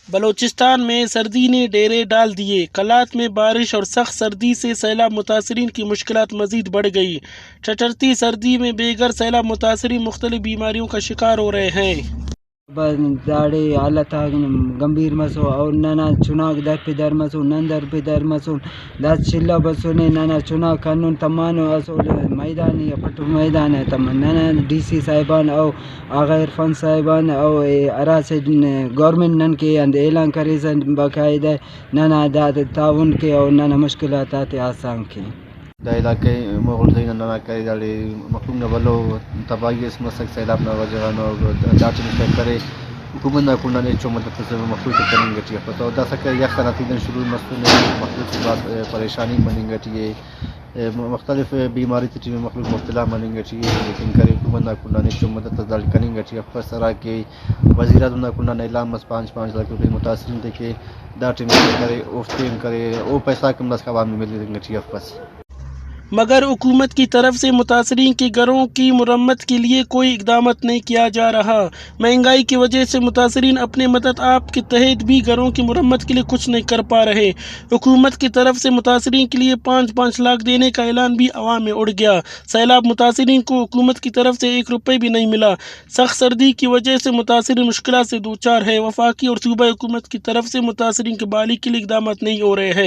بلوچستان میں سردی نے ڈیرے ڈال دیے، کلات میں بارش اور سخت سردی سے سیلاب متاثرین کی مشکلات مزید بڑھ گئی۔ چٹرتی سردی میں بے گھر سیلاب متاثرین مختلف بیماریوں کا شکار ہو رہے ہیں۔ داڑی حالت گمبھیر مسو اور نانا چناک در پدر مسو نندر پدر مسو دس شلا بسونے نانا چناک کنون تمانو اصول میدانی پٹو میدان ہے تم نانا ڈی سی صاحبان او آغا عرفان صاحبان او ارا سے گورنمنٹ نن کے اند اعلان کرے سن باقاعدہ نانا داد تعاون کے اور نانا مشکلات آسان کے دا علاقے مغل دین نہ کرے دالے مخلوق نہ بلو تباہی اس مسک سیلاب نہ وجہ نہ داچ نہ کرے حکومت نہ کونا نے چو مدد سے مخلوق کریں گٹی پتہ دا سکے یا خناتین شروع مسئلے مخلوق کی بات پریشانی منیں گٹی مختلف بیماری تی مخلوق مبتلا منیں گٹی لیکن کرے حکومت نہ کونا نے چو مدد دال کریں گٹی افسرا کے وزیر اعظم نہ کونا نے اعلان مس 5 لاکھ روپے متاثرین تے کے ڈاٹن کرے اوفتین کرے او پیسہ کم دس عوام میں مل گٹی افس مگر حکومت کی طرف سے متاثرین کے گھروں کی مرمت کے لیے کوئی اقدامات نہیں کیا جا رہا۔ مہنگائی کی وجہ سے متاثرین اپنے مدد آپ کے تحت بھی گھروں کی مرمت کے لیے کچھ نہیں کر پا رہے۔ حکومت کی طرف سے متاثرین کے لیے 5 لاکھ دینے کا اعلان بھی عوام میں اڑ گیا۔ سیلاب متاثرین کو حکومت کی طرف سے 1 روپے بھی نہیں ملا۔ سخت سردی کی وجہ سے متاثرین مشکلات سے دوچار ہے۔ وفاقی اور صوبائی حکومت کی طرف سے متاثرین کی بحالی کے لیے اقدامات نہیں ہو رہے ہیں۔